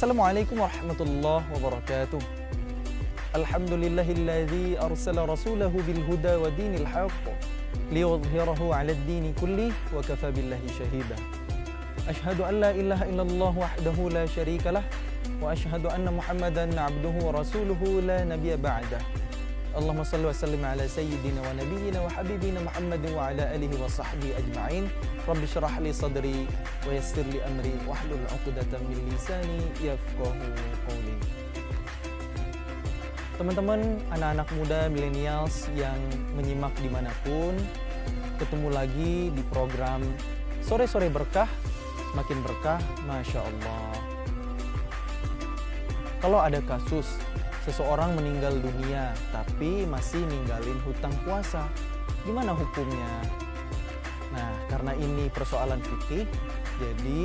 Assalamualaikum warahmatullahi wabarakatuh. Alhamdulillahilladzi arsala rasulahu bil huda wa dinil haqq liyudhhirahu 'alad dini kullih wa kafa billahi shahida. Asyhadu an la ilaha illallah wahdahu la syarika lah wa asyhadu anna Muhammadan 'abduhu wa rasuluhu la nabiyya ba'dah. Allahumma salli wa sallim ala sayyidina wa nabiyyina wa habibina Muhammadin wa ala alihi wa sahbihi ajma'in. Rabbi syrah li sadri wa yassir li amri wahlul 'uqdatam min lisani yafqahu qawli. Teman-teman, anak-anak muda millennials yang menyimak dimanapun, ketemu lagi di program Sore-Sore Berkah, makin berkah, Masya Allah. Kalau ada kasus seseorang meninggal dunia tapi masih ninggalin hutang puasa, gimana hukumnya? Nah, karena ini persoalan fikih, jadi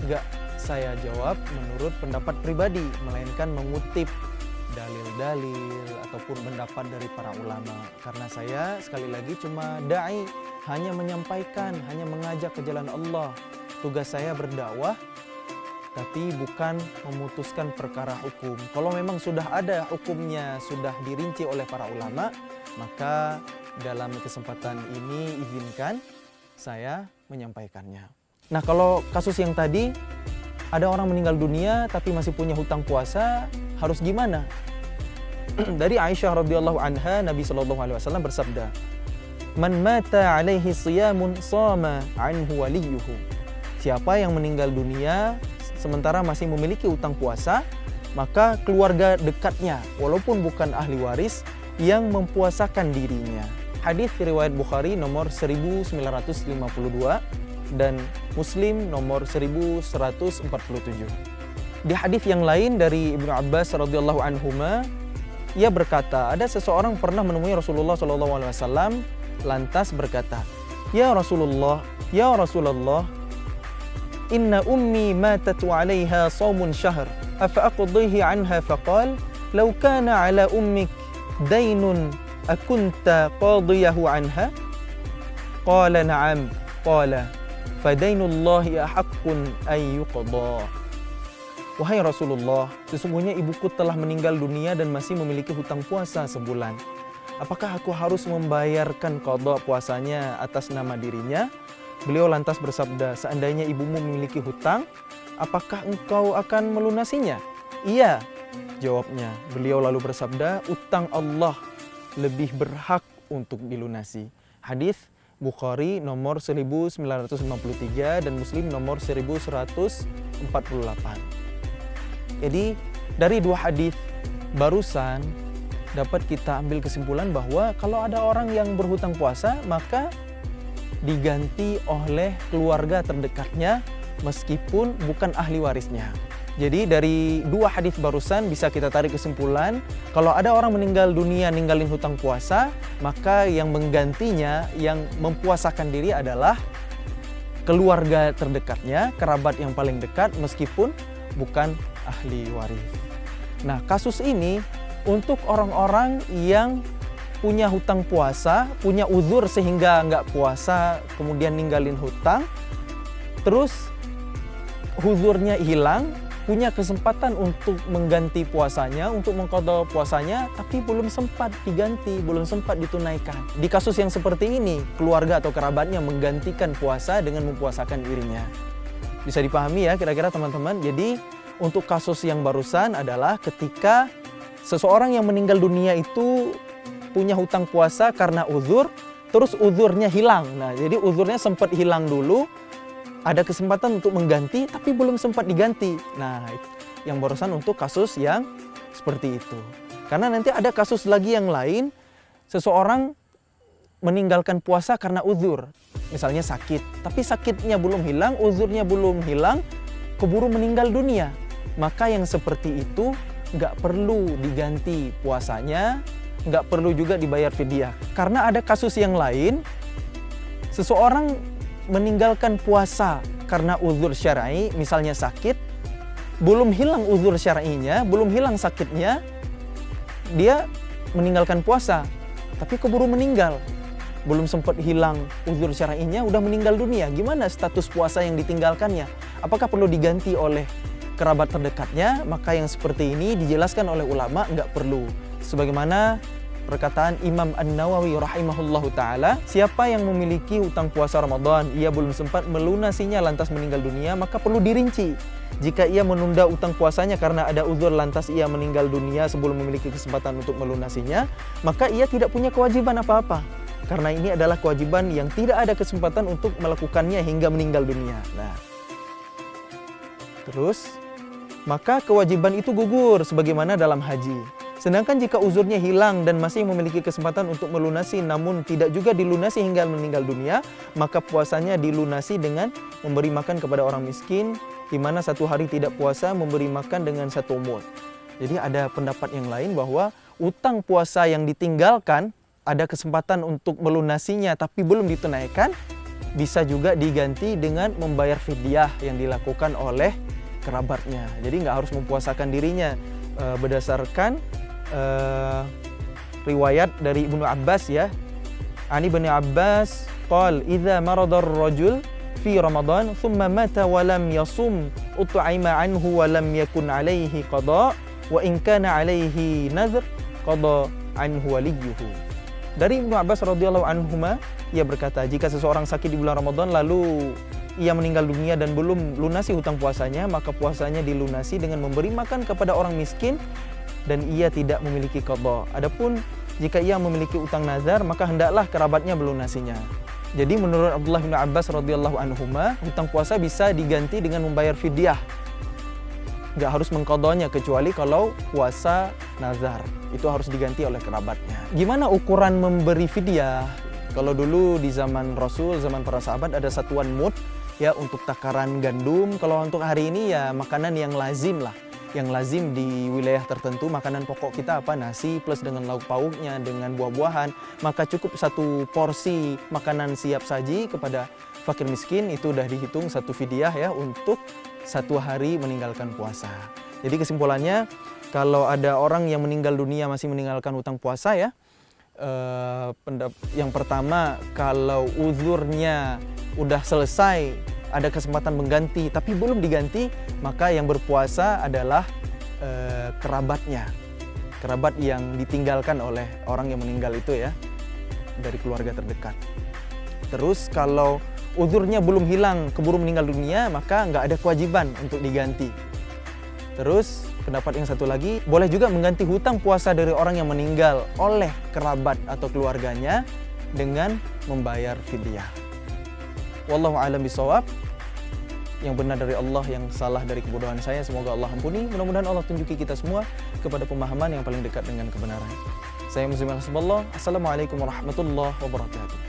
nggak saya jawab menurut pendapat pribadi, melainkan mengutip dalil-dalil ataupun pendapat dari para ulama. Karena saya sekali lagi cuma da'i, hanya menyampaikan, hanya mengajak ke jalan Allah. Tugas saya berdakwah, tapi bukan memutuskan perkara hukum. Kalau memang sudah ada hukumnya, sudah dirinci oleh para ulama, maka dalam kesempatan ini izinkan saya menyampaikannya. Nah, kalau kasus yang tadi, ada orang meninggal dunia tapi masih punya hutang puasa, harus gimana? Dari Aisyah radhiyallahu anha, Nabi SAW bersabda, "Man mata alaihi siyamun shama anhu waliyuhu." Siapa yang meninggal dunia sementara masih memiliki hutang puasa, maka keluarga dekatnya, walaupun bukan ahli waris, yang mempuasakan dirinya. Hadis riwayat Bukhari nomor 1952 dan Muslim nomor 1147. Di hadis yang lain dari Ibnu Abbas radhiyallahu anhuma, ia berkata, ada seseorang pernah menemui Rasulullah SAW, lantas berkata, Ya Rasulullah, inna ummi matat wa 'alaiha shaumun syahr afa aqdihi 'anha faqal law kana 'ala ummik daynun akunta qadiyahu 'anha qala na'am qala fadainullahi ahaqqun ay yuqda. Wahai Rasulullah, sesungguhnya ibuku telah meninggal dunia dan masih memiliki hutang puasa sebulan. Apakah aku harus membayarkan qada puasanya atas nama dirinya? Beliau lantas bersabda, seandainya ibumu memiliki hutang, apakah engkau akan melunasinya? Iya, jawabnya. Beliau lalu bersabda, utang Allah lebih berhak untuk dilunasi. Hadis Bukhari nomor 1953 dan Muslim nomor 1148. Jadi dari dua hadis barusan dapat kita ambil kesimpulan bahwa kalau ada orang yang berhutang puasa, maka diganti oleh keluarga terdekatnya meskipun bukan ahli warisnya. Jadi dari dua hadis barusan bisa kita tarik kesimpulan, kalau ada orang meninggal dunia ninggalin hutang puasa, maka yang menggantinya, yang mempuasakan diri adalah keluarga terdekatnya, kerabat yang paling dekat meskipun bukan ahli waris. Nah, kasus ini untuk orang-orang yang punya hutang puasa, punya uzur sehingga nggak puasa, kemudian ninggalin hutang, terus uzurnya hilang, punya kesempatan untuk mengganti puasanya, untuk mengqadha puasanya, tapi belum sempat diganti, belum sempat ditunaikan. Di kasus yang seperti ini, keluarga atau kerabatnya menggantikan puasa dengan mempuasakan dirinya. Bisa dipahami ya kira-kira teman-teman? Jadi untuk kasus yang barusan adalah ketika seseorang yang meninggal dunia itu punya hutang puasa karena uzur, terus uzurnya hilang. Nah, jadi uzurnya sempat hilang dulu, ada kesempatan untuk mengganti, tapi belum sempat diganti. Nah, yang barusan untuk kasus yang seperti itu. Karena nanti ada kasus lagi yang lain, seseorang meninggalkan puasa karena uzur. Misalnya sakit, tapi sakitnya belum hilang, uzurnya belum hilang, keburu meninggal dunia. Maka yang seperti itu nggak perlu diganti puasanya, nggak perlu juga dibayar fidyah. Karena ada kasus yang lain, seseorang meninggalkan puasa karena uzur syar'i, misalnya sakit, belum hilang uzur syar'inya, belum hilang sakitnya, dia meninggalkan puasa, tapi keburu meninggal. Belum sempat hilang uzur syar'inya, udah meninggal dunia. Gimana status puasa yang ditinggalkannya? Apakah perlu diganti oleh kerabat terdekatnya, maka yang seperti ini dijelaskan oleh ulama nggak perlu. Sebagaimana perkataan Imam An-Nawawi rahimahullahu ta'ala, siapa yang memiliki hutang puasa Ramadan, ia belum sempat melunasinya lantas meninggal dunia, maka perlu dirinci. Jika ia menunda utang puasanya karena ada uzur lantas ia meninggal dunia sebelum memiliki kesempatan untuk melunasinya, maka ia tidak punya kewajiban apa-apa. Karena ini adalah kewajiban yang tidak ada kesempatan untuk melakukannya hingga meninggal dunia. Nah, terus, maka kewajiban itu gugur sebagaimana dalam haji. Sedangkan jika uzurnya hilang dan masih memiliki kesempatan untuk melunasi namun tidak juga dilunasi hingga meninggal dunia, maka puasanya dilunasi dengan memberi makan kepada orang miskin, di mana satu hari tidak puasa memberi makan dengan satu mud. Jadi ada pendapat yang lain bahwa utang puasa yang ditinggalkan, ada kesempatan untuk melunasinya tapi belum ditunaikan, bisa juga diganti dengan membayar fidyah yang dilakukan oleh kerabatnya. Jadi nggak harus mempuasakan dirinya. Berdasarkan riwayat dari Ibnu Abbas ya, Ani bin Abbas qal idza marada ar-rajul fi Ramadan thumma mata wa lam yasum ut'ima anhu wa lam yakun alaihi qada wa in kana alaihi nadhr qada anhu waliyuhu. Dari Ibnu Abbas radhiyallahu anhuma, ia berkata, jika seseorang sakit di bulan Ramadan lalu ia meninggal dunia dan belum lunasi hutang puasanya, maka puasanya dilunasi dengan memberi makan kepada orang miskin dan ia tidak memiliki qada. Adapun jika ia memiliki utang nazar, maka hendaklah kerabatnya melunasinya. Jadi menurut Abdullah bin Abbas radhiyallahu anhuma, hutang puasa bisa diganti dengan membayar fidyah. Nggak harus mengqadanya kecuali kalau puasa nazar. Itu harus diganti oleh kerabatnya. Gimana ukuran memberi fidyah? Kalau dulu di zaman Rasul, zaman para sahabat ada satuan mud ya untuk takaran gandum. Kalau untuk hari ini ya makanan yang lazim lah. Yang lazim di wilayah tertentu, makanan pokok kita apa? Nasi plus dengan lauk pauknya, dengan buah-buahan. Maka cukup satu porsi makanan siap saji kepada fakir miskin, itu udah dihitung satu fidyah ya untuk satu hari meninggalkan puasa. Jadi kesimpulannya, kalau ada orang yang meninggal dunia masih meninggalkan hutang puasa ya, yang pertama, kalau uzurnya udah selesai, ada kesempatan mengganti tapi belum diganti, maka yang berpuasa adalah kerabatnya, kerabat yang ditinggalkan oleh orang yang meninggal itu ya, dari keluarga terdekat. Terus kalau uzurnya belum hilang, keburu meninggal dunia, maka nggak ada kewajiban untuk diganti. Terus pendapat yang satu lagi, boleh juga mengganti hutang puasa dari orang yang meninggal oleh kerabat atau keluarganya dengan membayar fidyah. Wallahu a'lam bishawab. Yang benar dari Allah, yang salah dari kebodohan saya, semoga Allah ampuni. Mudah-mudahan Allah tunjuki kita semua kepada pemahaman yang paling dekat dengan kebenaran. Saya Muslim Al-Hasballah. Assalamualaikum warahmatullahi wabarakatuh.